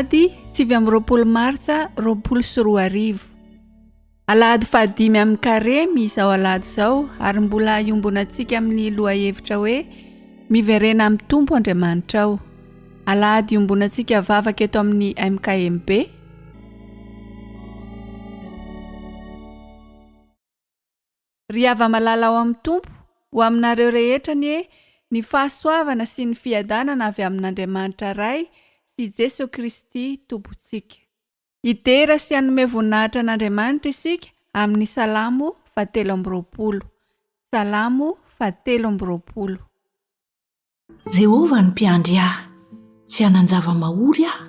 Alahady 7 Martsa 2024. Alahady fahadimy amin'ny Karemy izao alahady izao ary mbola iombonantsika amin'ny lohahevitra hoe miverena amin'ny Tompo Andriamanitra ao. Alahady iombonantsika vavaka eto amin'ny MKMB. Ry ava-malala ao amin'ny Tompo ho aminareo rehetra ny hoe ny fahasoavana sy ny fiadanana avy amin'Andriamanitra Ray sy Jesosy Kristy Tompontsika. Idera sy hanome voninahitra an'Andriamanitra isika amin'ny Salamo 7:20. Salamo 7:20. Jehovah ny mpiandry ahy, tsy hanan-java mahory aho.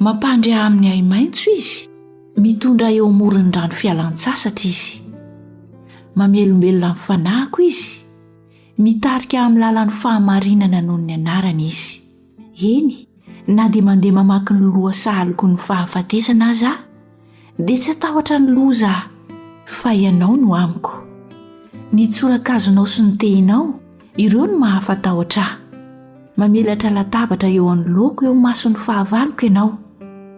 Mampandry ahy amin'ny ay maitso izy, mitondra eo amoron-drano fialan-tsasatra izy. Mamelombelona amin'ny fanahiko izy, mitarika amin'ny lalan'ny fahamarinana noho ny anarany izy. Eny, na dia mandeha mamaky ny loha sahaliko ny fahafatesana aza aho, dia tsy atahotra ny loza aho, fa ianao no amiko. Ny tsorakazonao sy ny tehinao, ireo no mahafatahotra ahy. Mamelatra latabatra eo anoloako eo mason'ny fahavaloko ianao,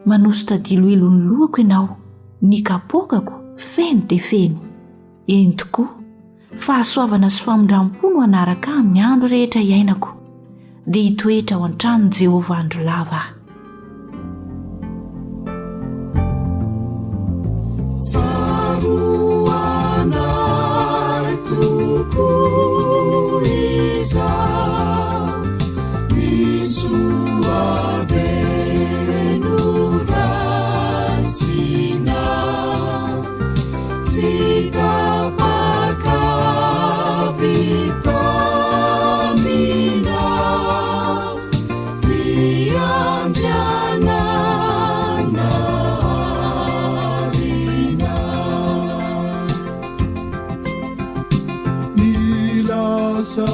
manositra diloilo ny lohako ianao, ny kapokako feno dia feno. Eny tokoa, fahasoavana sy famondram-po no anaraka amin'ny andro rehetra iainako, dia hitoetra ao an-tranon'i Jehovah andro lava. Tsaroanay tokoa izaho, isoabeno rasina, tsy tapakavitamina, riandrianana arina. Nilasa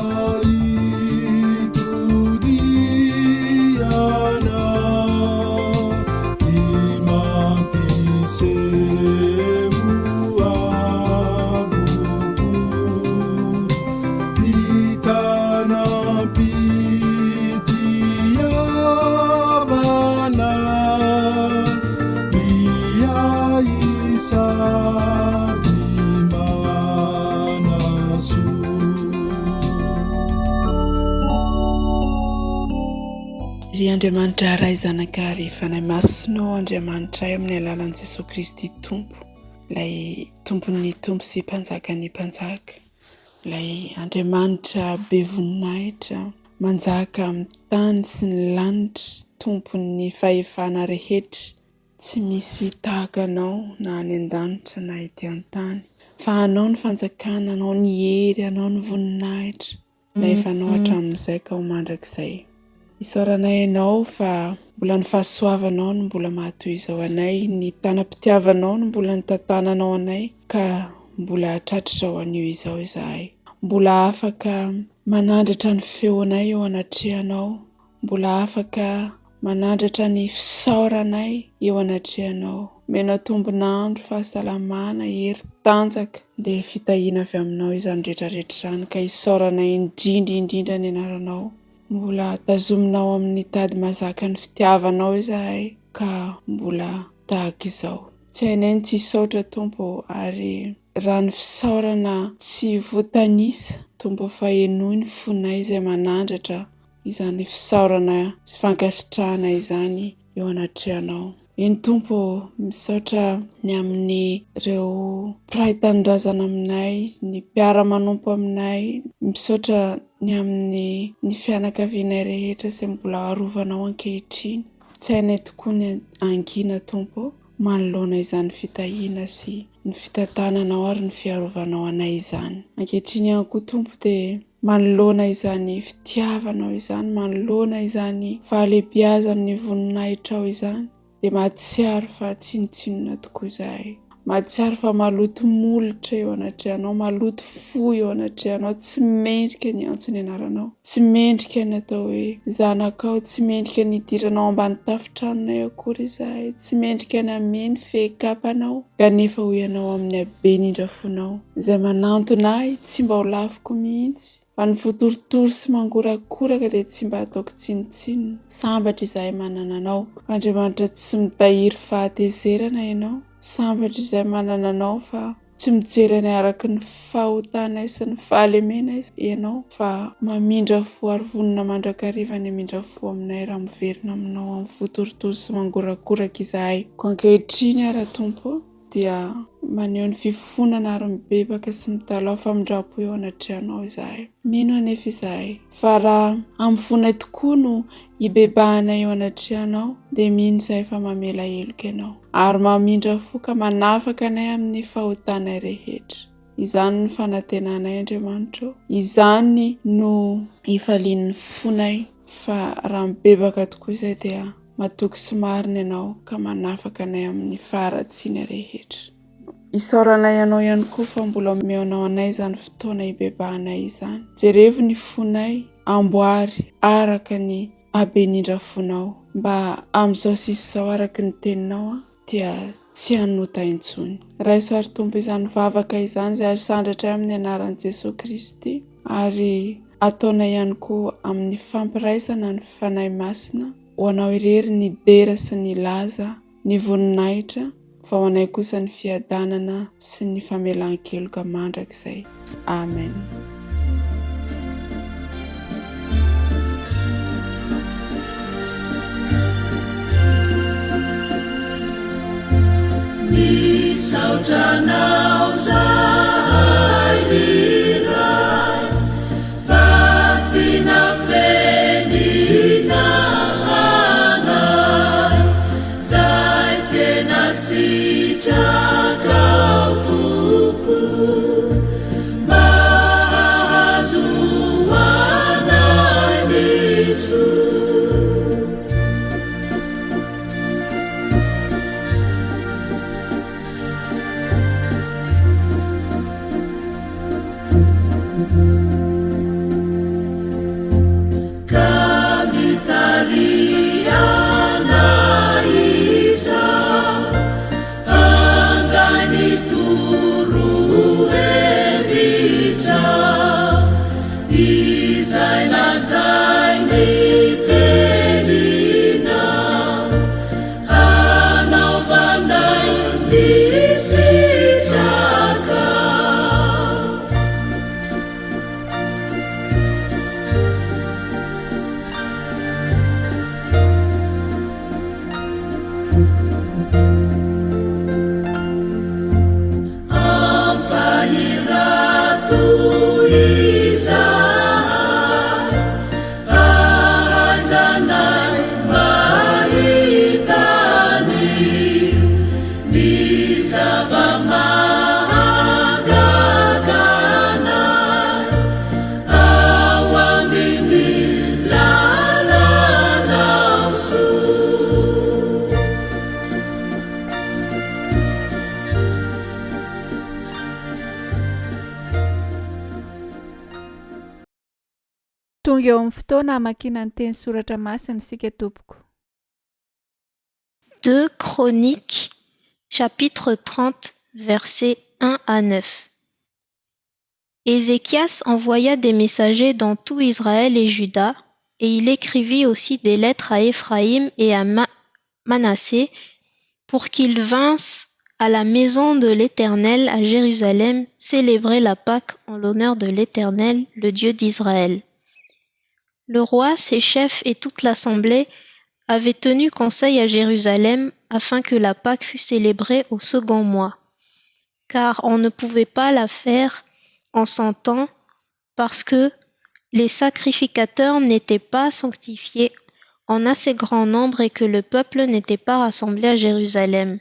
itudiana, imampisemu avuku, nitanapitiavana, niaisabimanasu. Ry Andriamanitra Ray zanaka rehefa masinao Andriamanitra ay amin'ny alalan'i Jesosy Kristy Tompo, ilay tompon'ny tompo sy mpanjakan'ny mpanjaka, ilay Andriamanitra be voninahitra, manjaka amin'ny tany sy ny lanitra, tompon'ny fahefana rehetra, tsy misy tahaka anao na any an-danitra na ety an-tany, fa anao ny fanjakana, anao ny hery, anao ny voninahitra, nefa anao hatramin'izay ka ho mandrakizay. Isaoranay ianao fa mbola ny fahasoavanao no mbola mahatoy izao anay, ny tanam-pitiavanao no mbola ny tantananao anay, ka mbola tratratra ho anio izao izahay. Mbola afaka manandratra ny feonay eo anatrehanao, mbola afaka manandratra ny fisaoranay eo anatrehanao. Menao tombonandro, fahasalamana, hery tanjaka, dia fitahiana avy aminao izany rehetrarehetra izany, ka isaoranay indrindra ny anaranao. Mbola tazominao amin'ny tady mazaka ny fitiavanao izahay, ka mbola tahaka izao. Tsy hainay ny tsy hisaotra Tompo, ary raha ny fisaorana tsy voatanisa Tompo, fa enoy ny fonay izay manandratra izany fisaorana sy fankasitrahana izany eo anatrehanao. Eny Tompo, misaotra ny amin'ny ireo mpiray tanindrazana aminay, ny mpiara-manompo aminay, misaotra ny amin'ny fianakavianay rehetra izay mbola arovanao ankehitriny. Tsy hainay tokoa ny angina Tompo, manoloana izany fitahiana sy ny fitantananao ary ny fiarovanao anay izany. Ankehitriny ihany koa Tompo, dia manoloana izany fitiavanao izany, manoloana izany fahalebiazan'ny voninahitrao izany, dia mahatsiaro fa tsinotsinona tokoa izahay. mahatsiaro fa maloto molotra eo anatrehanao, maloto fo eo anatrehanao, tsy mendrika ny antso ny anaranao, tsy mendrika ny atao hoe zanakao, tsy mendrika ny idiranao ambany tafitranonay akory izahay, tsy mendrika ny ameny fehikapanao, kanefa ho ianao amin'ny haben'indra fonao, izay manantona ahy tsy mba ho lafiko mihitsy, fa ny votoritory sy mangorakoraka dia tsy mba hataoko tsinotsinona. Sambatra izahay manana anao, Andriamanitra tsy mitahiry fahatezerana ianao, sambatra izay manana anao fa tsy mijery any araka ny fahotanay sy ny fahalemena ianao, fa mamindra fo ary vonona mandrakariva ny amindra fo aminay raha miverina aminao amin'ny votoritory sy mangorakoraka izahay. Ko ankehitriny ara Tompo dia maneho ny fifonana ary mibebaka sy mitalao famindrapo eo anatrehanao izahay. Mino anefa izahay fa raha amin'ny fonay tokoa no hibebahanay eo anatrehanao, dia mino izahay fa mamela heloka ianao ary mamindra fo ka manafaka anay amin'ny fahotanay rehetra. Izany ny fanantenanay Andriamanitra, izany no hifalian'ny fonay, fa raha mibebaka tokoa izay dia matoky sy marina ianao ka manafaka anay amin'ny faharatsiana rehetra. Isaoranay ianao ihany koa fa mbola meonao anay izany fotoana hibebahanay izany. Jerevo ny fonay, amboary araka ny haben'indra fonao, mba amin'izao sisa izao araka ny teninao dia tsy hanota intsony. Raiso ary Tompo izany vavaka izany izay azo sandratra amin'ny anaran'i Jesosy Kristy, ary ataonay ihany koa amin'ny fampiraisana ny fanahy masina, ho anao irery ny dera sy ny laza, ny voninahitra, fa ho anay kosa ny fiadanana sy ny famelan-keloka mandrakizay. Amen. Misaotranao zahay iray, fa tsy nafenina anay, zay tena sitrakao tokoa, mba hahazo anay ny soa. Tonga eo amin'ny fotoana hamakiana ny teny soratra masina isika tompoko. 2 Chroniques, chapitre 30, versets 1 à 9. Ézéchias envoya des messagers dans tout Israël et Juda, et il écrivit aussi des lettres à Éphraïm et à Manassé pour qu'ils vinssent à la maison de l'Éternel à Jérusalem célébrer la Pâque en l'honneur de l'Éternel, le Dieu d'Israël. Le roi, ses chefs et toute l'assemblée avaient tenu conseil à Jérusalem afin que la Pâque fût célébrée au second mois, car on ne pouvait pas la faire en son temps parce que les sacrificateurs n'étaient pas sanctifiés en assez grand nombre et que le peuple n'était pas rassemblé à Jérusalem.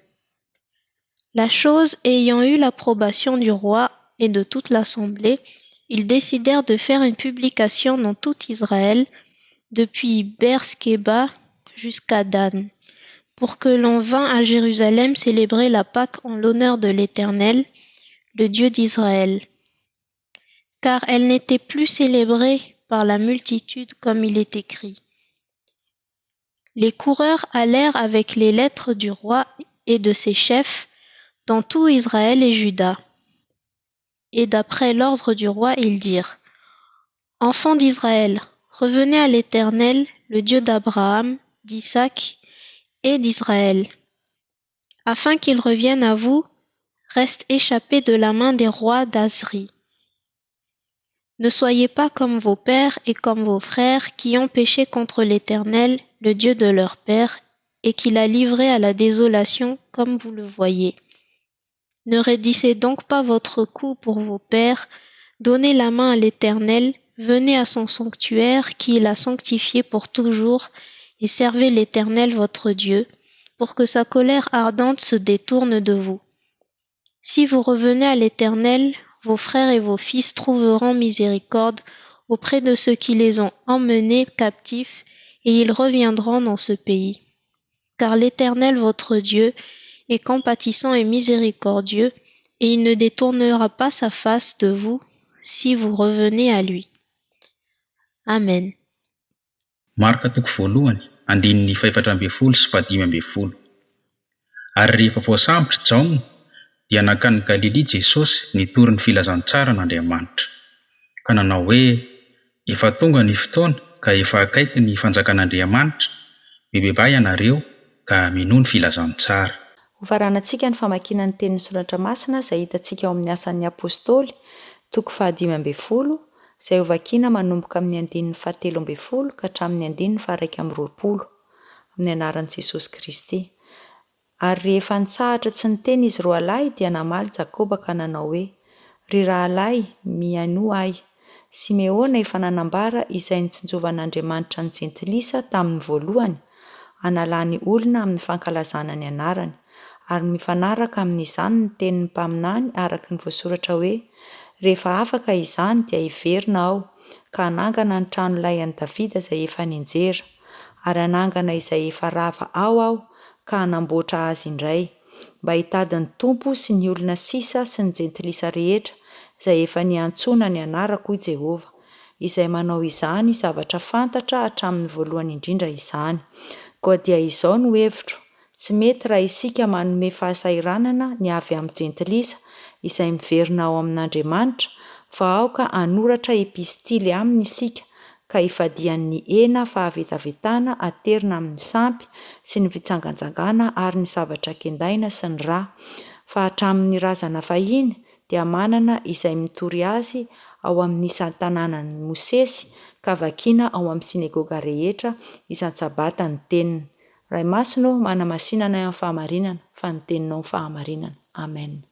La chose ayant eu l'approbation du roi et de toute l'assemblée, ils décidèrent de faire une publication dans tout Israël, depuis Beersheba jusqu'à Dan, pour que l'on vînt à Jérusalem célébrer la Pâque en l'honneur de l'Éternel, le Dieu d'Israël. Car elle n'était plus célébrée par la multitude comme il est écrit. Les coureurs allèrent avec les lettres du roi et de ses chefs dans tout Israël et Juda. Et d'après l'ordre du roi, ils dirent : Enfants d'Israël, revenez à l'Éternel, le Dieu d'Abraham, d'Isaac et d'Israël, afin qu'il revienne à vous, reste échappé de la main des rois d'Asri. Ne soyez pas comme vos pères et comme vos frères qui ont péché contre l'Éternel, le Dieu de leur père, et qui l'a livré à la désolation, comme vous le voyez. Ne raidissez donc pas votre cou pour vos pères, donnez la main à l'Éternel, venez à son sanctuaire qui l'a sanctifié pour toujours, et servez l'Éternel votre Dieu, pour que sa colère ardente se détourne de vous. Si vous revenez à l'Éternel, vos frères et vos fils trouveront miséricorde auprès de ceux qui les ont emmenés captifs, et ils reviendront dans ce pays. Car l'Éternel votre Dieu est compatissant et miséricordieux, et il ne détournera pas sa face de vous si vous revenez à lui. Amen. Marka toko voalohany, andinin'ny 412 sy 512. Ary rehefa voasambotra Jaona, dia nakany Galili Jesosy nitory ny filazantsara n'Andriamanitra. Ka nanao hoe, efa tonga ny fotoana ka efa akaiky ny fanjakan'Andriamanitra, bebeva ianareo ka minoa ny filazantsara. Ho varanantsika ny famakiana ny tenin'ny soratra masina izay hitantsika ao amin'ny asan'ny apôstôly, toko 15, izay ho vakiana manomboka amin'ny andinin'ny 17 ka hatramin'ny andinin'ny 120, amin'ny anaran'i Jesosy Kristy. Ary rehefa nitsahatra tsy niteny izy roa lahy dia namaly Jakoba ka nanao hoe, ry rahalahy, mianoa ahy. Simeona efa nanambara izay nitsinjovan'Andriamanitra ny jentilisa tamin'ny voalohany, analany olona amin'ny fankalazana ny anarany, ary mifanaraka amin'izany ny tenin'ny mpaminany araka ny voasoratra hoe, rehefa afaka izany dia hiverina aho, ka anangana ny tranolay an'i Davida izay efa ninjera, ary anangana izay efa rava ao aho, ka anamboatra azy indray, mba hitady ny tompo sy ny olona sisa sy ny jentilisa rehetra, izay efa niantsona ny anarako i Jehova, izay manao izany zavatra fantatra hatramin'ny voalohany indrindra izany. Koa dia izao no hevitro, tsy mety raha isika manome fahasairanana ny avy amin'ny jentilisa, izay miverina ao amin'Andriamanitra, fa aoka anoratra epistily aminy isika, ka ifadian'ny hena fahavetavetana aterina amin'ny sampy sy ny fitsangantsangana ary ny zavatra kendaina sy ny rà, fa hatramin'ny razana fahiny dia manana izay mitory azy ao amin'ny isan-tanànan'i Mosesy, ka vakiana ao amin'ny sinagoga rehetra isan-tsabata ny teniny. Ray masino manamasinana amin'ny fahamarinana, fa ny teninao ny fahamarinana. Amen.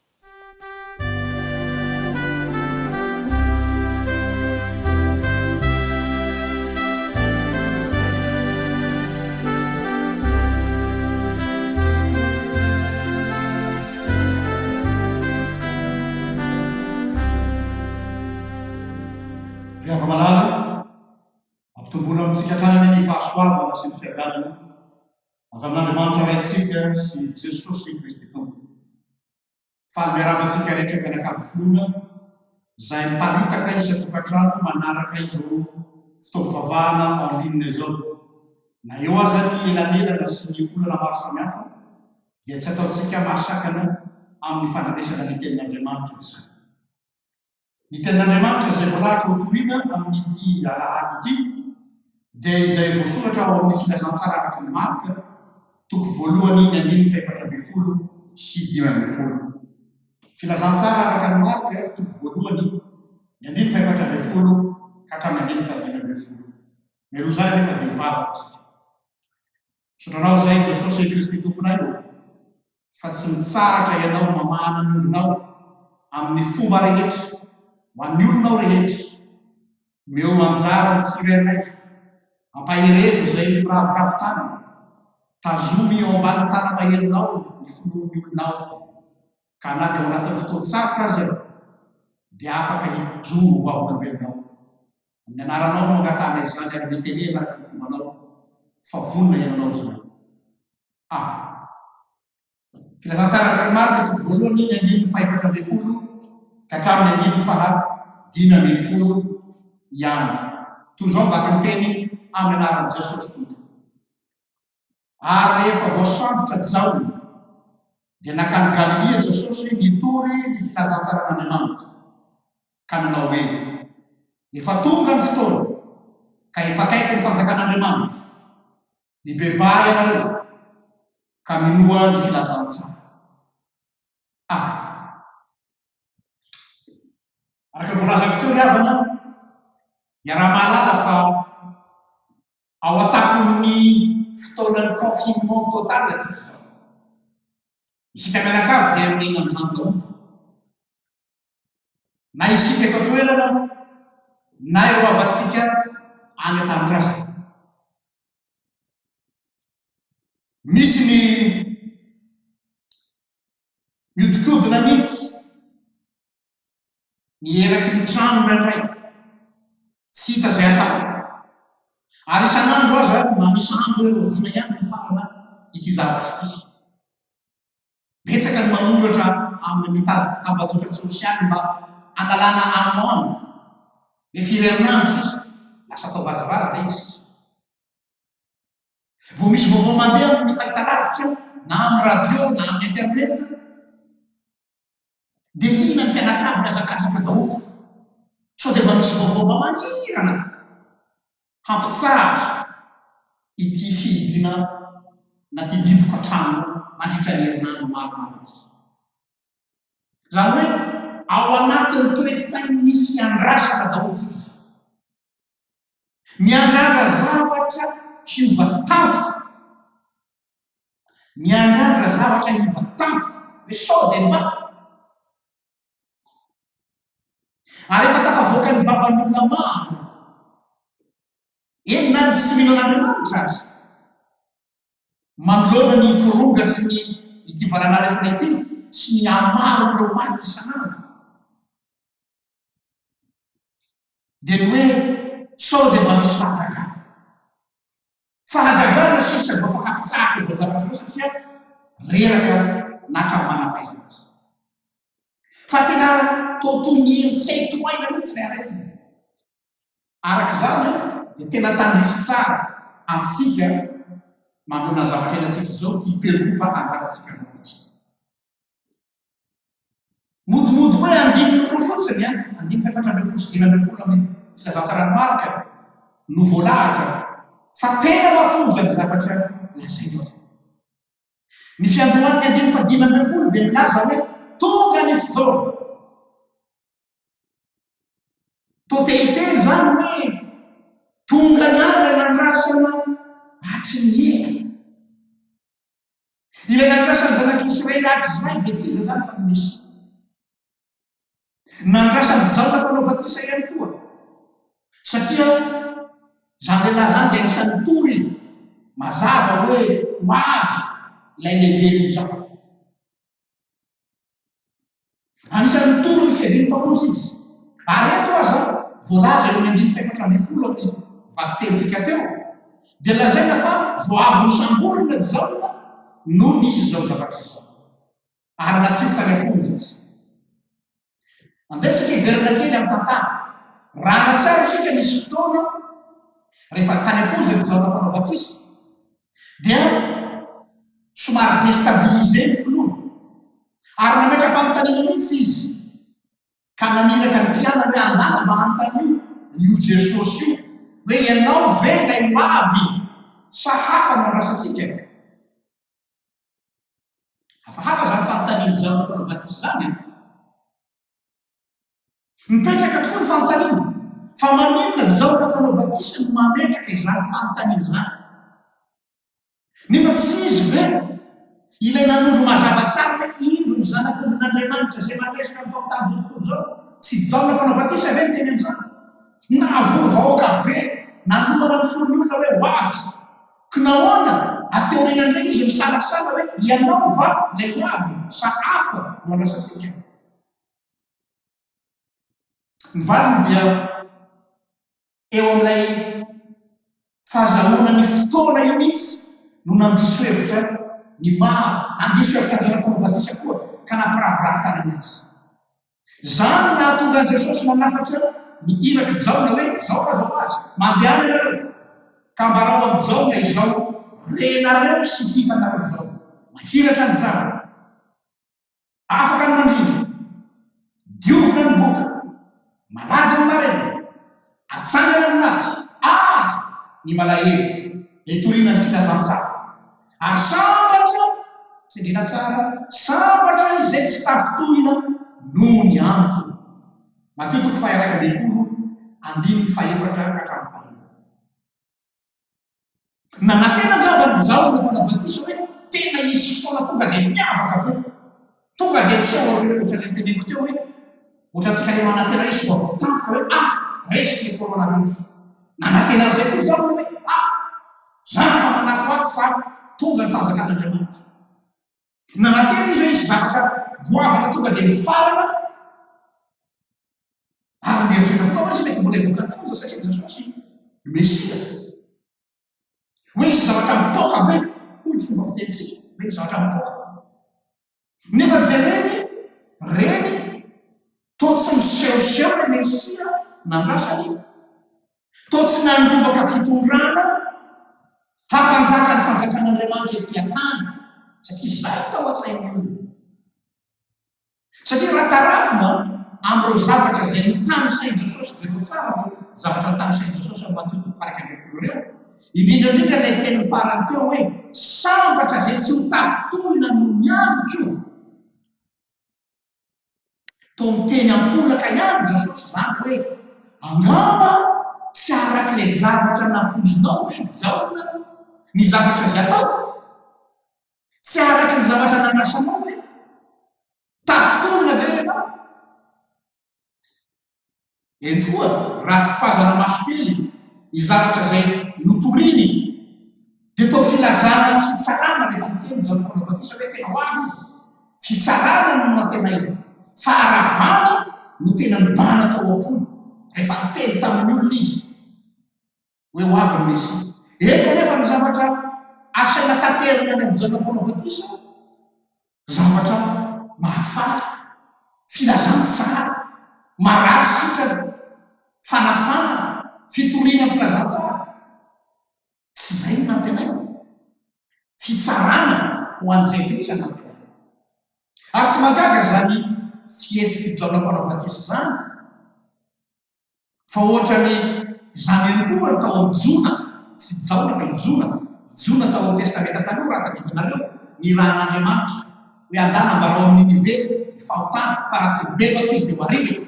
Rehefa malala, ampitomboana amintsika hatrany ny fahasoavana sy ny fiadanana avy amin'Andriamanitra raintsika sy Jesosy Kristy Tompo. Faly miaravantsika rehetra mianakavy finoana izay miparitaka isan-tokantrano manaraka izao fitaovavahana en ligne izao. Na eo aza ny elanelana sy ny olana maro samihafa dia tsy ataontsika mahasakana amin'ny fandrenesana ny tenin'Andriamanitra izany. Ny tenin'Andriamanitra izay voalahatra ho toriana amin'ity alahady ity dia izay voasoratra ao amin'ny filazantsara araky ny Marka, toko voalohany ny andininy 412 sy 5. Filazantsara araka ny Marka, toko voalohany ny andininy 412 ka hatramin'ny andininy 5. Mialoha izany nefa dia hivavaka isika. Sotranao izay Jesosy Kristy Tomponay io, fa tsy mitsahatra ianao mamahana ny olonao amin'ny fomba rehetra, ho an'ny olonao rehetra, meo anjara ny tsirairay, ampaherezo izay miraviravin-tanana, tazomy eo ambany tanam-paherinao ny finoan'ny olonao, ka na dia ao anatin'ny fotoan-tsarotra azy ao, dia afaka hijoro ho vavolombelonao. Amin'ny anaranao no angatana izany ary mitenena araka ny fombanao, fa vonona ianao izany. filazantsara araka ny marika toko voalohany ny andininy faefatra ambin'ny folo ka hatramin'ny andininy fahadimy ambin'ny folo ihany. Toy izao vaky ny teny amin'ny anaran'i Jesosy tompoko. Ary rehefa voasambotra jaona dia nakany Galilia Jesosy nitory ny filazantsara n'Andriamanitra ka nanao hoe efa tonga ny fotoana ka efa akaiky ny fanjakan'Andriamanitra, mibebay ianareo ka minoa ny filazantsara. Araka ny voalazako teo ry havana, iara-mahalala fa ao atapon'ny fotoanan'ny confinement total atsika zao. Isika mianakavy dia mihina amin'izany daholo. Na isika eto toerana na ireo havatsika any an-tanindrazana. Misy ny miodikodina mihitsy nieraky ny trano rairay tsy hita izay atao. Ary isan'andro aza manisy andro hoe rovina ihany ny farana ity zavatra ity. Betsaka ny manoratra amin'ny tambazotra sosialy mba analana anoano le firerinandro sisa lasa atao vazivazy le izy sisa. Vao misy vaovao mandeha amin'ny fahitalavitra na amin'ny radio na amin'ny internet dia lina ny mpianakavy miazakazaka daholo. Sao dia mba misy vaovao mba manirana hampitsahatra ity fihidina na ty liboka trano mandritra ny herinandro maromaro ity. Zany hoe ao anatin'ny toe-tsain'ny fiandrasana daholo tsika. Miandrandra zavatra hiova tampoka. Miandrandra zavatra hiova tampoka hoe sao dia mba. Ary efa tafavoaka ny vavan'olona maro eny na ny tsy mino an'Andriamanitra azy manoloana ny forongatry ny ity valanaretina ity sy ny amaro ireo maty isan'andro. Dia ny hoe sao dia mba misy fahagagana. Fahagagana sisa vao afaka mpitsahatra izao zavatra izao satria reraka natra manam-pahaizana azy. Fa tena totoy ny eritseto aina mihitsy ilay aretina. Araka izany dia tena tandrify tsara antsika manona zavatra ilatsika izao ty hiperopa anjaratsika nao ity. Modimody hoe andininy roa fotsiny andiny faefatra ambin'ny folo sy dimy ambin'ny folo amin'ny filazantsarany marika no voalahatra fa tena mafonja ny zavatra lazainao. Ny fiandohan'ny andiny fadimy ambin'ny folo dia milaza hoe tonga ny fotoana. Toteité zany hoe tonga ihany ilay nandrasana hatry ny ela. Ilay nandrasany zanak'Israely hatry izay dia tsy iza zany fa ny Mesia. Nandrasany Jaona mpanao batisa ihany koa satria zany lehilahy zany dia anisan'ny tory mazava hoe ho avy ilay lehibe izao. Anisan'ny tory ny fiaviany mpamonjy izy. Ary eto aza voalaza eo ny andiny faefatra ambin'ny folo amin'ny vaky telitsika teo dia lazaina fa vao avy ny samborina Jaona no nisy izao zavatra izao. Ary natsimy tany am-ponjy izy. Andesika hiverina kely amin'ny tantara. Raha natsara isika nisy fotoana rehefa tany am-ponjy ny Jaona mpanao batisa dia somary déstabiliser ny finoana. Ary nametra-panontaniana mihitsy izy ka naniraka ny mpiana hoe andala mba hanontany io Jesosy io hoe ianao ve ilay ho avy sa hafa no andrasantsika. Hafahafa zany fanontaniany Jaona mpanao batisa zany. Mipetraka tokoa ny fanontaniana fa maninona Jaona mpanao batisa no mametraka izany fanontaniana zany. Nefa tsy izy ve ilay nanondro mazava tsara hoe indro ny zanak'Andriamanitra izay manesika ny famontany zao tontolo zao. Tsy Jaona mpanao batisa ve ny teny amin'izany? Nahavory vahoaka be nanomana ny fon'ny olona hoe ho avy. Ka nahoana ateorinan'ilay izy misalasala hoe ianao va ilay ho avy sa hafa no andrasantsika. Ny valiny dia eo amin'ilay fahazahoana ny fotoana io mihitsy no nandiso hevitra ny maro andiso hevitra janam-panabatisa koa ka nampiravoravitany azy. Zany nahatonga an Jesosy nanafatra ny iraka jaona hoe zao ka zao azy mandeana nareo ka mbarao amin'ny jaona izao renareo sy hitanareo zao mahiratra ny jana afaka ny mandrindra diovina ny boka malady ny marena atsangana ny maty ary ny malahelo hitoriana ny filazantsara ary sambatra tsindrina tsara sambatra izay tsy tafitohina noho ny amiko. Mateo 5:1-5. Nanantena angamba ny jaona manabatisa hoe tena isy fotoana tonga dia miavaka be tonga dia misao ohatra le teneko teo hoe ohatrantsika le manantena isy vao voatantika hoe resy le coronavirus. Nanantena an'izay koa jaona hoe zany fa manakoako fa tonga ny fanjakan'Andriamanitra. Nanantena izy hoe isy zavatra goavana tonga dia mifarana ary mieritreritra koa fa tsy mety mbola evoaka ny fonja satria Jesosy Mesia. Hoe isy zavatra mipoka be hoy ny fomba fitenitsika hoe ny zavatra mipoka nefa zay reny toa tsy misehoseho le Mesia nandrasany toa tsy nandrobaka fitondrana hampanjaka ny fanjakan'Andriamanitra ety an-tany satria zay tao an-tsainy olona. Satria raha tarafina amin'ireo zavatra zay nitany sain Jesosy jereo tsara no zavatra nitany sain Jesosy amin'ny Mateo 5:1 reo indrindrandrindra ilay teny farany teo hoe sambatra zay tsy ho tafitohina no mianjo toa miteny ampolaka ihany Jesosy zany hoe angamba tsy araky le zavatra nampozinao hoe jaona ny zavatra zay ataoko tsy araky ny zavatra nandrasanao hoe tafitohina ve ianao. Eny koa raha tipazana maso kely ny zavatra zay notoriny dia toa filazana fitsarana rehefa niteny janam-panabatisa hoe tena ho avy izy fitsarana no natena iny faharavana no tena nibana tao am-pony rehefa niteny tamin'ny olona izy hoe ho avy ny Mesia. Eto nefa ny zavatra asaina tanterina any amin'ny janam-panabatisa zavatra mahafaly filazantsara marasitra fanafana fitoriana filazantsara tsy zay no nantenaina fitsarana ho an'izay Kristy nantenaina ary tsy magaga zany fihetsiky janam-panabatisa zany fa ohatrany zany any koa ny tao amin'ny jona tsy jaona fa ijona tao amin'ny testamenta taloha raha tadidinareo ny rahan'Andriamanitra hoe andana mbarao amin'ny Ninive ny fahotana fa raha tsy bebaka izy dia ho arivaka.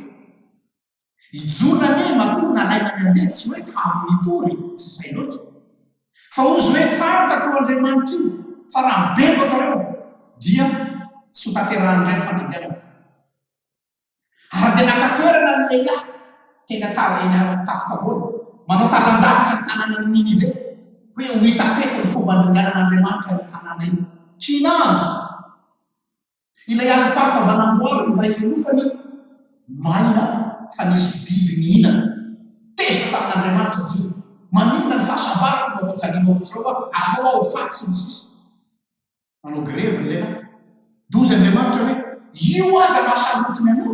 Ijona ne matoa nalaina ny andeha tsy hoe amin'ny tory tsy zay loatra fa ozy hoe fantatro Andriamanitra io fa raha mibebaka reo dia tsy ho tanterahan'indray ny fandringanana. Ary dia nakatoerana ny lehilahy tena eny tapoka voana manao tazan-davitra ny tanàna ny Ninive hoe ho hitapeto ny fomba andringanan'Andriamanitra ny tanàna io. Kinanjo ilay alipapa mba namboary mba hielofany maina fa nisy biby mihinana tezitra tamin'Andriamanitra jo maninona ny fahasambarako mba mpijalinao zao anao ao faty sy ny sisa manao grevy lela dozy Andriamanitra hoe io aza mahasamotiny anao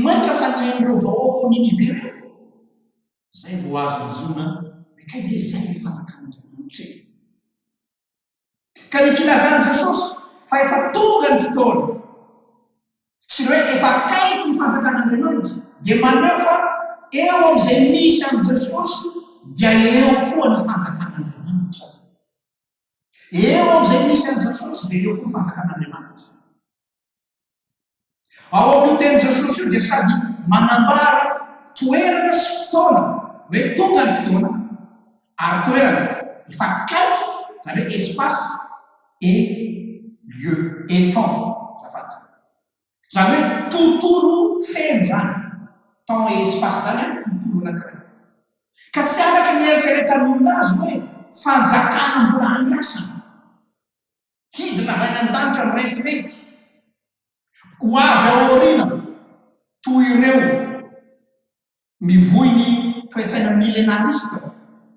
mainka fa niain'ireo vahoaka ao Ninive zay vao azo jona mekay ve zay ny fanjakan'Andriamanitra ka ny filazan'i Jesosy fa efa tonga ny fotoana sy hoe efa kaiky ny fanjakan'Andriamanitra dia maneo fa eo amin'izay misy amin'i Jesosy dia eo koa ny fanjakan'Andriamanitra. Eo amin'izay misy amin'i Jesosy dia eo koa ny fanjakan'Andriamanitra. Ao amin'ny teny Jesosy io dia sady manambara toerana sy fotoana hoe tonga ny fotoana ary toerana efa kaiky zany hoe espace et lieu et temps zafady zany hoe tontolo feno zany temps et espace zany tontolo anankiray ka tsy afaka mieritreretan'olona azy hoe fanjakana mbola andrasana hidina avy any an-danitra miretirety ho avy aoriana toy ireo mivoy ny toetsaina millénariste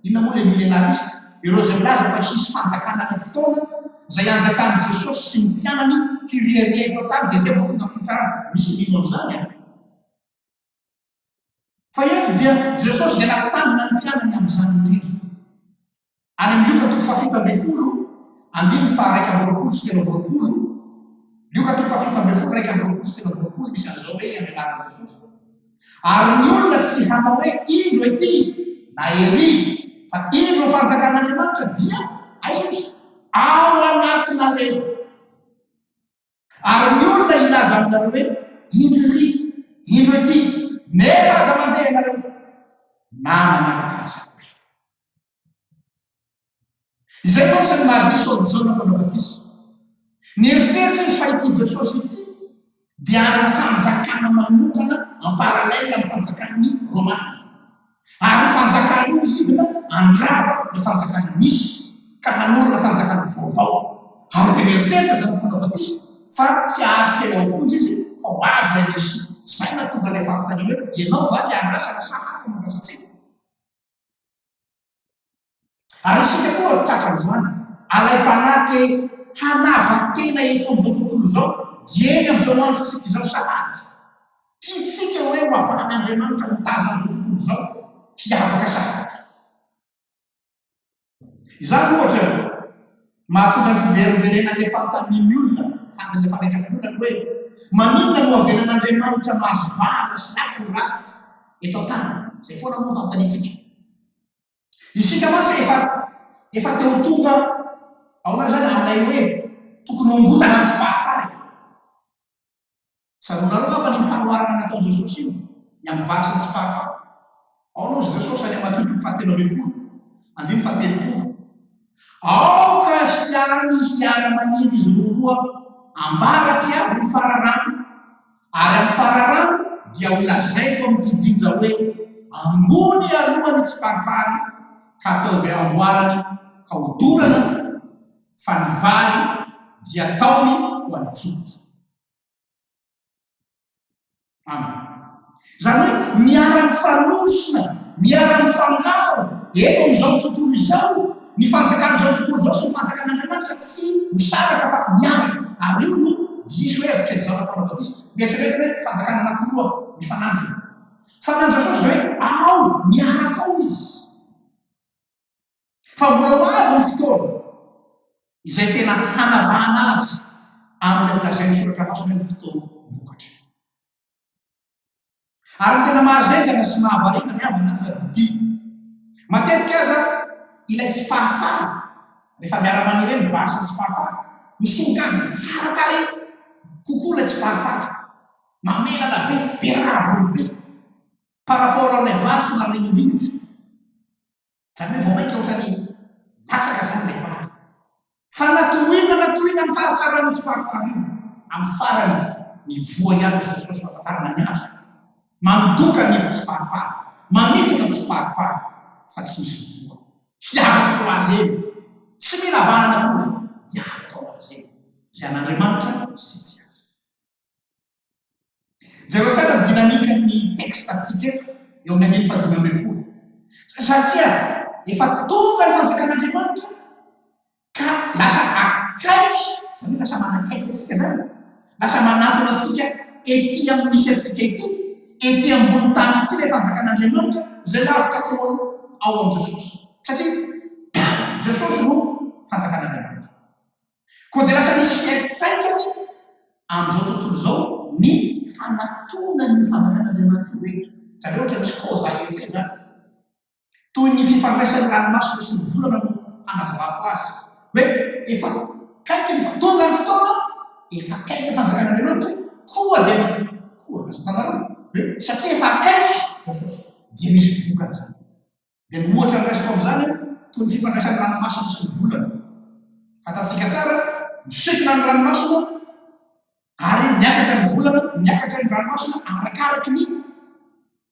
inona moa le millénariste ireo zay milaza fa hisy fanjakana ny fotoana izay anjakan'i Jesosy sy ny mpianany hiriaria eto tany dia zay vao tonga fitsarana misy mino zany a. Fa eto dia Jesosy dia nampitandrina ny mpianany amin'izany indrindra. Any amin'ny Luka 7:20, andiny fa 1:23. Luka 7:23 misy an'izao hoe amin'ny anaran'i Jesosy. Ary ny olona tsy hanao hoe indro ety na ery fa indro fanjakan'Andriamanitra dia aiza izy ao anatinareo. Ary ny olona ilaza aminareo hoe indro ery indro ety nefa aza mandeha ianareo na manaraka azy. Izay moa tsy ny mahadiso amin'ny Jaona Mpanao-Batisa. Nieritreritry izy fa ity Jesosy ity dia anana fanjakana manokana amparalelina amin'ny fanjakan'ny Romana. Ary fanjakana io hidina andrava ny fanjakana misy ka hanorina fanjakana vaovao. Ary dia nieritreritry Jaona Mpanao-Batisa fa tsy aharitra ela aokonjy izy fa ho avy ilay Mesy. Zay na tonga ilay fanontany hoe ianao va ny andrasana sahafa mampiasatsika. Ary isika koa tratra amin'izany alay-panaty hanava-tena eto amin'izao tontolo izao dia eny amin'izao androntsika izao sahady. Hitsika hoe ho avan'Andriamanitra mitaza amin'izao tontolo izao hiavaka sahady. Izany ohatra mahatonga ny fiverimberenan'ilay fanontanian'ny olona, fantany fametrakan'ny olona hoe maninona no avenan'Andriamanitra mahazo vahana sy lako ratsy eto an-tany. Zay foana moa fanontaniantsika. Isika mantsy efa teo tonga aona zany aminay hoe tokony hombotana amin'ny tsipahafary. Saronareo ngamba ny fanoharana nataon'i Jesosy io ny amin'ny vary sy ny tsipahafary. Ao aloha Jesosy any Mateo 7:10, andiny 7:30. Aoka hiara-maniry izy roa ambara-piavy ny fararano, ary amin'ny fararano dia holazaiko amin'ny kijinja hoe ambony aloha ny tsipahafary ka ataovy amboarany ka hodorana, fa ny vary dia ataony ho an'ny tsotra. Amen. Zany hoe miara-mifanosina, miara-mifangaro eto amin'izao tontolo izao. Ny fanjakan'izao tontolo izao sy ny fanjakan'Andriamanitra tsy misaraka fa miaraka. Ary io no diso hevitra ny Jaona Mpanao-Batisa. Mieritreretina hoe fanjakana anankiroa mifanandrina. Fanandro Jesosy hoe ao miaraka ao izy. Fa mbola ho avy ny fotoana izay tena hanavahana azy amin'ny lazain'ny soratra masina ny fotoana vokatra. Ary tena mahazendana sy mahavarina ny avana azy abody. Matetika aza ilay tsipahafary rehefa miara-maniry ny vary sy ny tsipahafary misongadina tsara tarehy kokoa ilay tsipahafary, mamelana be raviny be par rapport amin'ilay vary somary rinindrinitra. Zany hoe vao mainka ohatrany latsaka zany ilay vary. Fa natohina ny fahatsarany tsipahafary io amin'ny farany ny voa ihany izy Jesosy fahafantarana ny azo. Mandoka ny tsipahafary, manitona ny tsipahafary fa tsy misy voa. Hiavaka ho azy eny. Tsy mila vanana koa, hiavaka ho azy eny. Zay an'Andriamanitra sy tsy azy. Jereo tsara ny dinamika ny teksta atsika eto eo amin'ny 5:10. Satria efa tonga ny fanjakan'Andriamanitra ka lasa akaiky, zany lasa manakaiky atsika zany. Lasa manatona atsika ety amin'ny misy atsika ety ambony tany ity ilay fanjakan'Andriamanitra zay lavitra teo ao amin'ny Jesosy. Satria Jesosy no fanjakan'Andriamanitra. Koa dia lasa nisy fiatraikany amin'izao tontolo izao ny fanatona ny fanjakan'Andriamanitra eto. Zany ohatra misy cause à effet zany. Toy ny fifandraisan'ny ranomasina sy ny volana no hanazavako azy. Hoe efa kaiky ny tonga ny fotoana, efa kaiky ny fanjakan'Andriamanitra, koa dia koa azo tanarao hoe satria efa kaiky Jesosy dia misy vokany zany. Dia ny ohatra ny raisiko amin'izany toy ny fifandraisan'ny ranomasina sy ny volana. Fantatsika tsara, misokona ny ranomasina ary miakatra ny volana, miakatra ny ranomasina arakaraky ny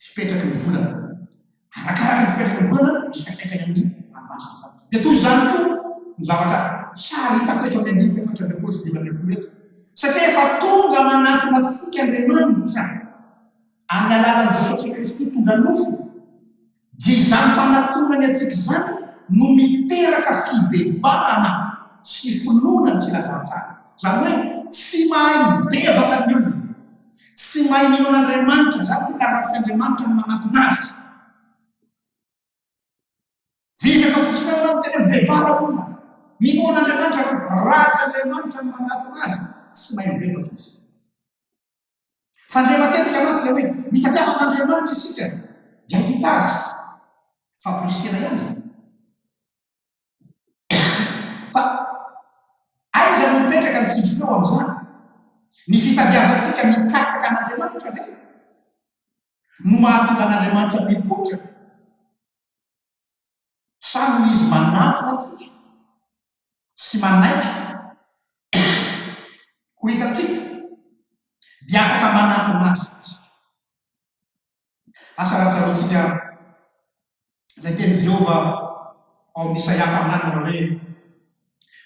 fipetraky ny volana. Arakaraky ny fipetraky ny volana misy fiatraikany amin'ny ranomasina zany. Dia toy izany koa ny zavatra sary hitako eto amin'ny 5:10 sy 5:10 eto. Satria efa tonga manatona antsika Andriamanitra amin'ny alalan'i Jesosy Kristy tonga nofo. Dia izany fanatonany antsika izany no miteraka fibebahana sy finoana ny filazantsara. Zany hoe tsy mahay mibebaka ny olona, tsy mahay minoana Andriamanitra, zany hoe ratsy Andriamanitra no manatona azy. Vizaka fotsiny anao tena mibebara olona, minoana Andriamanitra, ratsy Andriamanitra no manatona azy, tsy mahay mibebaka izy. Fa ndre matetika mantsy le hoe mitatiavan'Andriamanitra isika dia hita azy fampirisiana ihany zany. Fa aiza no mipetraka ny tsindrona eo amin'izany? Ny fitadiavantsika mikasaka an'Andriamanitra ve no mahatonga an'Andriamanitra mipotra? Sa no izy manatona antsika sy manaiky ho hitantsika dia afaka manatona azy izy. Asa ratsaroantsika ilay teny Jehova ao amin'ny Isaia mpaminany hoe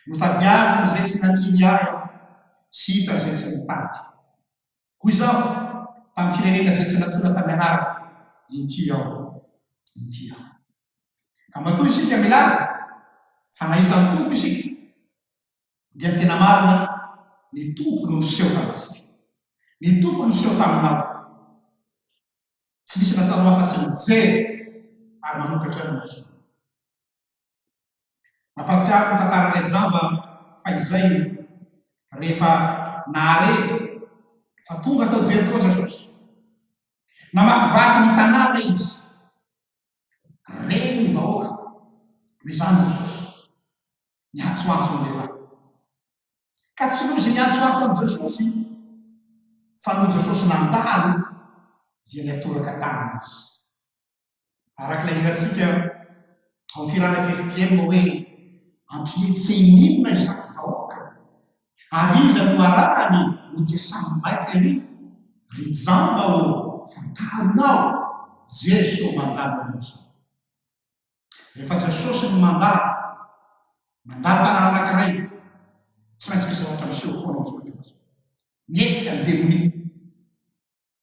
notadiaviny izay tsy naniny ahy sy hita izay tsy nitady. Hoy izao tamin'ny firenena izay tsy natsoina tamin'ny anarako, inty aho, inty aho. Ka matoa isika milaza fa nahita ny tompo isika dia ny tena marina ny tompo no niseho tamintsika, ny tompo niseho taminao. Tsy nisy nataonao afa-tsy mijery ary manokatra ny maso. Mampatsiaro ny tantaran'ilay jamba fa izay rehefa nahare fa tonga tao Jeriko Jesosy, namakivaky ny tanàna izy, reny ny vahoaka hoe izany Jesosy niantsoantso ny lehilahy. Ka tsy noho izy niantsoantso an' Jesosy fa noho Jesosy nandalo dia niatoraka tanana azy. Arak'ilay hirantsika ao firana FFPM hoe ampietsehninona izaky vahoaka ary iza no arahany no dia samy maiky ary ry jamba ho fantaronao Jesosy mandalo amin'izao. Rehefa Jesosy no mandalo tanàna anankiray, tsy maintsy misy zavatra miseho foana amin'izao. Mietsika ny demoni,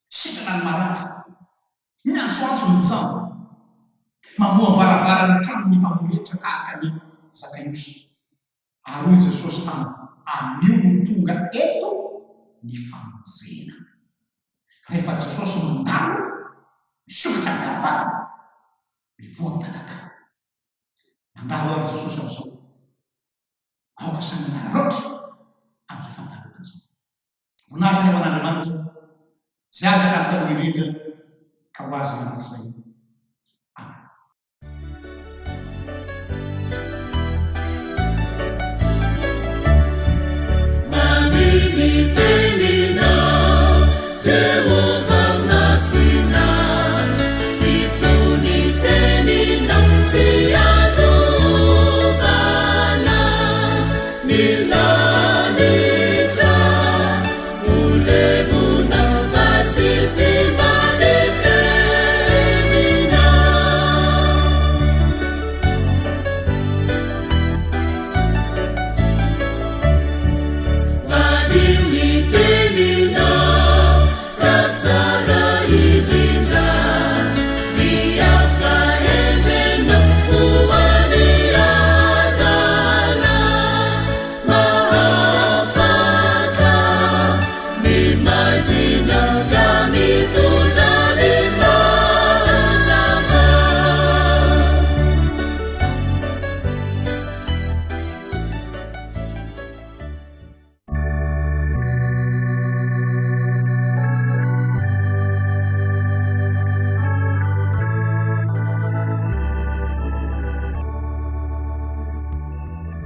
sitrana ny marary, miantsoantso ny jamba, mamoa varavara ny trano ny mpamoretra tahaka ny Zakaiosy. Ary hoy Jesosy tany, anio no tonga eto ny famonjena. Rehefa Jesosy mandalo, misokatra ny varavara, mivoa ny tanatany. Mandalo ary Jesosy amin'izao. Aoka sanana loatra amin'izao fandalovana izao. Voninahitra ny ao an'Andriamanitra izay azy hatramin'ny taloha indrindra ka ho azy mandrakizay.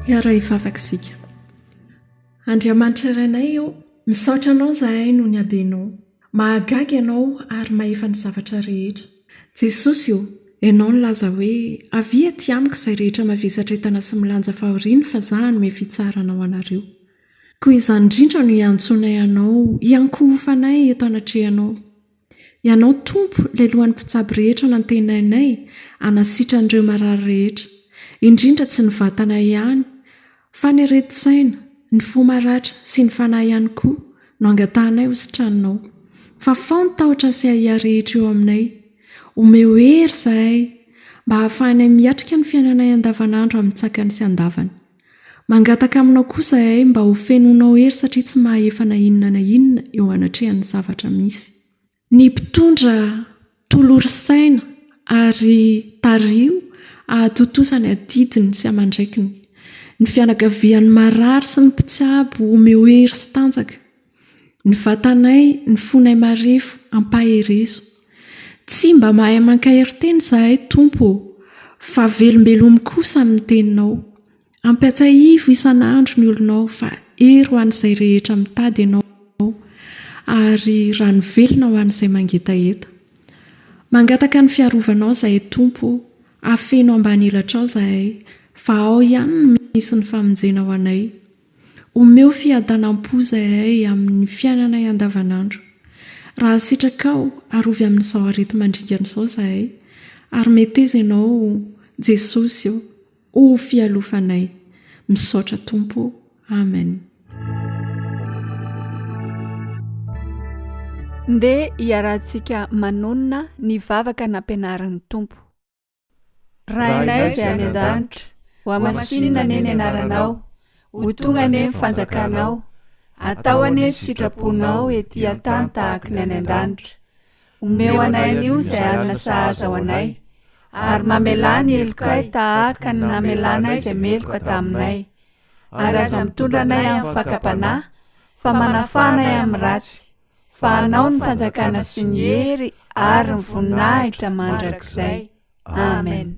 Hiara hivavakisika. Andriamanitra iranay io, misaotra anao zahay no ny abenao. Mahagaga ianao ary mahefa ny zavatra rehetra. Jesosy io, ianao ny laza hoe avia ty amiko izay rehetra mavesatra entana sy milanja fahoriana fa za no mefitsarana ao anareo. Koa izany indrindra no hiantsonay ianao, hiankohofanay eto anatrehanao. Ianao tompo ilay lohan'ny mpitsabo rehetra nantenainay, anasitran'ireo marary rehetra. Indrindra tsy ny vatana ihany, fa ny retin-tsaina, ny fo maratra sy ny fanahy ihany koa no angatahanay ho sitranao. Fa fao ny tahotra sy ahia rehetra eo aminay. Omeo hery zahay mba hahafahanay miatrika ny fiainanay andavanandro amin'ny tsakany sy andavany. mangataka aminao kosa izahay mba ho fenonao hery satria tsy mahefa na inona na inona eo anatrehan'ny zavatra misy. Ny mpitondra tolory saina ary tario ahatotosany adidiny sy amandraikiny. Ny fianakavian'ny marary sy ny mpitsabo omeo hery sy tanjaka. Ny vatanay, ny fonay marefo ampaherezo. Tsy mba mahay mankahary teny izahay Tompo, fa velombelomo kosa amin'ny teninao. Ampiatsaivo isan'andro ny olonao fa hery ho an'izay rehetra mitady ianao ary rano velona ho an'izay mangetaheta. Mangataka ny fiarovanao izahay Tompo, afeno ambany elatra ao izahay fa ao ihany no misy ny famonjena ho anay. Omeo fiadanam-po izahay amin'ny fiainanay andavanandro. Raha sitrakao arovy amin'izao arety mandringan'izao izahay ary meteza ianao Jesosy o fialofanay. Misaotra Tompo. Amen. Nde hiarahantsika manonona ny vavaka nampianaran'ny Tompo. Rainay izay any an-danitra, ho amasinina ane ny anaranao, ho tonga ane ny fanjakanao, atao ane sitraponao ety an-tany tahaka ny any an-danitra. Omeo anay anio izay alina sahaza ho anay, ary mamelany elokay tahaka ny namelanay izay meloka taminay. Ary aza mitondra anay amin'ny fakapanahy, fa manafanay amin'ny ratsy. Fa anao ny fanjakana sy ny hery ary ny voninahitra mandrakizay. Amen.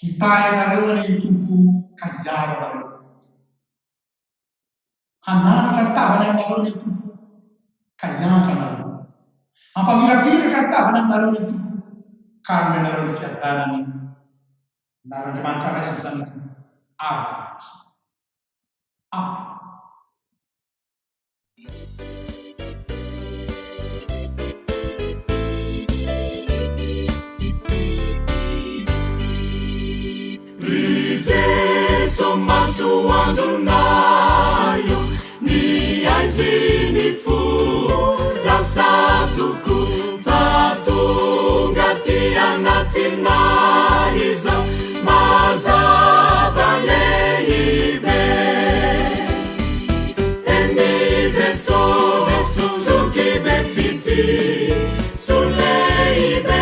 Hitahy anareo any ny Tompo ka hiaro anareo. Hananatra ny tavany aminareo ny Tompo ka hiantra anareo. Hampamirapiratra ny tavany aminareo ny Tompo ka hanome anareo ny fiadanany. Narandriamanitra raisiny izany avy. Jesu masuandunayo ni aizini fu lasatuku fatungati anatinaiza mazavaleibe eni Jesu zukibe fiti suleibe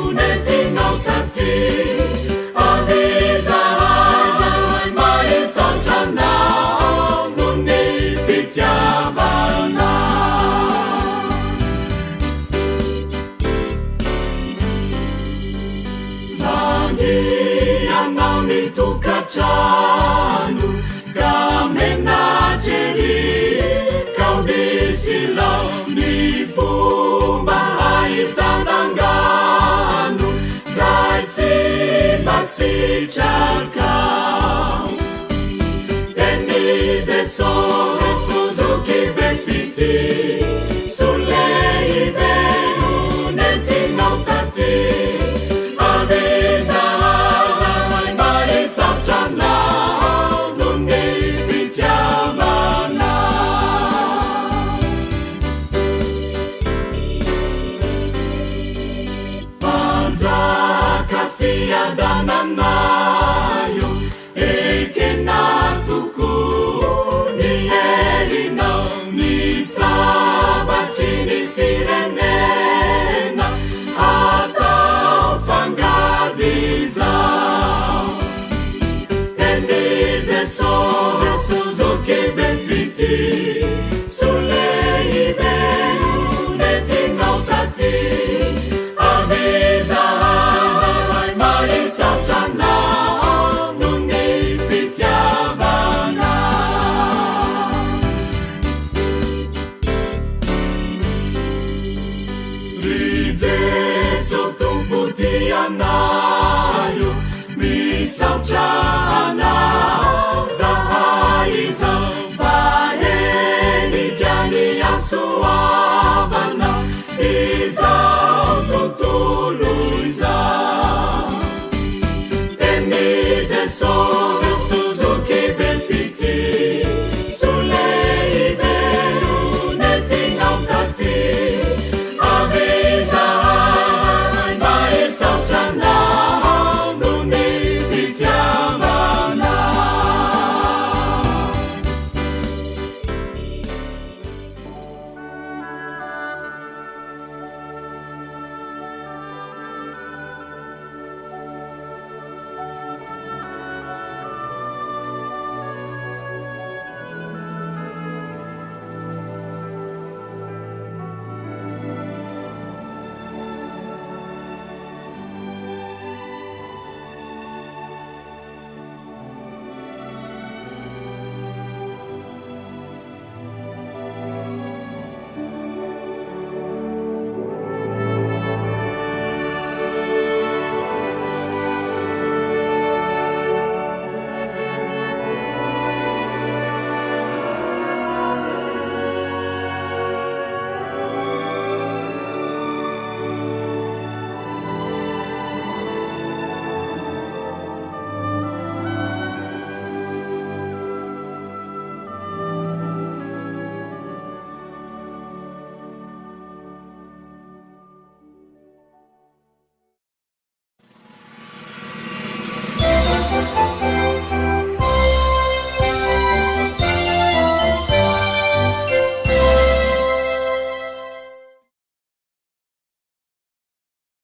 unetinautati tukachanu gamenajeri kaudisila mifumba haitandanganu zaitibasichaka eni Jesu zukibefiti suleibenu netinautati dananayo ekenatuku nielina nisabachini firenena hata fangadiza eni Jesu zukibefiti suleibenu netinautati avisa Jesu tompo tianayo misaotrana zahaiza vahenikany asoavana